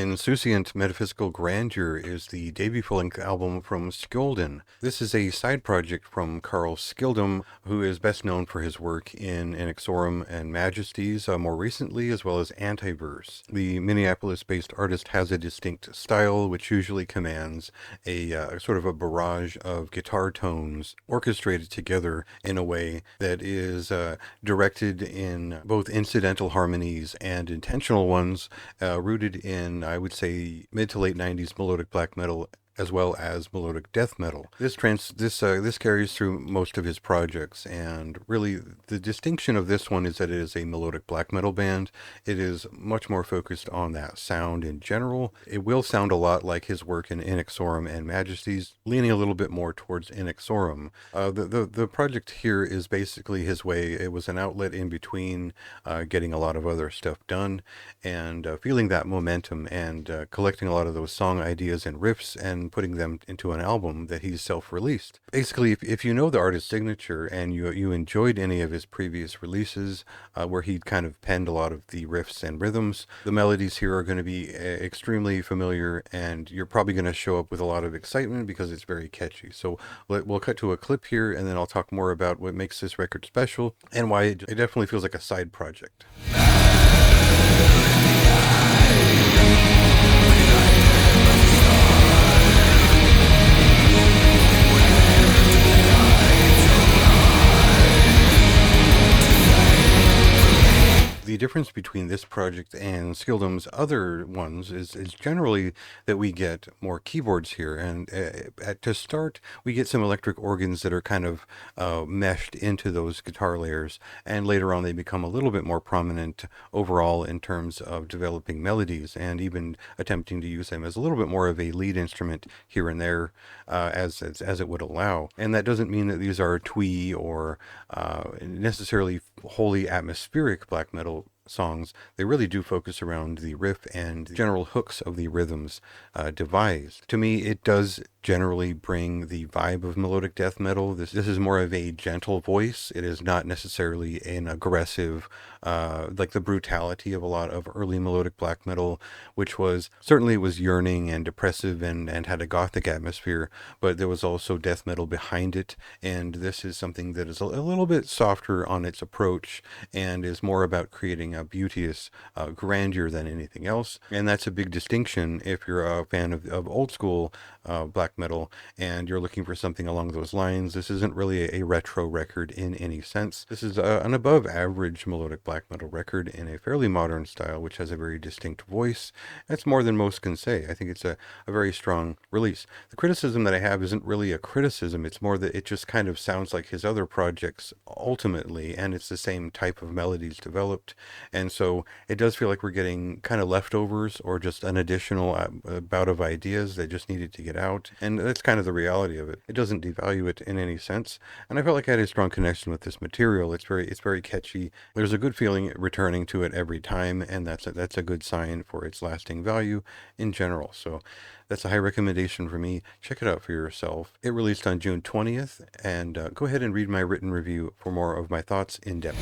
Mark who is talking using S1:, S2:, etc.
S1: Insouciant Metaphysical Grandeur is the debut full-length album from Skjolden. This is a side project from Carl Skjolden, who is best known for his work in Inexorum and Majesties more recently, as well as Antiverse. The Minneapolis-based artist has a distinct style, which usually commands a sort of a barrage of guitar tones orchestrated together in a way that is directed in both incidental harmonies and intentional ones, rooted in, I would say, mid to late 90s melodic black metal as well as melodic death metal. This carries through most of his projects, and really the distinction of this one is that it is a melodic black metal band. It is much more focused on that sound in general. It will sound a lot like his work in Inexorum and Majesties, leaning a little bit more towards Inexorum. The project here is basically his way. It was an outlet in between getting a lot of other stuff done and feeling that momentum and collecting a lot of those song ideas and riffs and putting them into an album that he's self-released. Basically, if you know the artist's signature and you enjoyed any of his previous releases where he'd kind of penned a lot of the riffs and rhythms, the melodies here are going to be extremely familiar, and you're probably going to show up with a lot of excitement because it's very catchy. So we'll cut to a clip here, and then I'll talk more about what makes this record special and why it definitely feels like a side project. The difference between this project and Skjolden's other ones is generally that we get more keyboards here, and to start we get some electric organs that are kind of meshed into those guitar layers, and later on they become a little bit more prominent overall in terms of developing melodies and even attempting to use them as a little bit more of a lead instrument here and there as it would allow. And that doesn't mean that these are twee or necessarily wholly atmospheric black metal songs. They really do focus around the riff and general hooks of the rhythms devised. To me, it does generally bring the vibe of melodic death metal. This is more of a gentle voice. It is not necessarily an aggressive, like the brutality of a lot of early melodic black metal, which was certainly it was yearning and depressive and had a gothic atmosphere, but there was also death metal behind it. And this is something that is a little bit softer on its approach and is more about creating a beauteous grandeur than anything else. And that's a big distinction if you're a fan of old school black metal and you're looking for something along those lines. This isn't really a retro record in any sense. This is an above average melodic black metal record in a fairly modern style, which has a very distinct voice. That's more than most can say. I think it's a very strong release. The criticism that I have isn't really a criticism. It's more that it just kind of sounds like his other projects ultimately, and it's the same type of melodies developed. And so it does feel like we're getting kind of leftovers or just an additional bout of ideas that just needed to get out. And that's kind of the reality of it. It doesn't devalue it in any sense. And I felt like I had a strong connection with this material. It's very catchy. There's a good feeling returning to it every time, and that's a good sign for its lasting value in general. So that's a high recommendation for me. Check it out for yourself. It released on June 20th, and go ahead and read my written review for more of my thoughts in depth.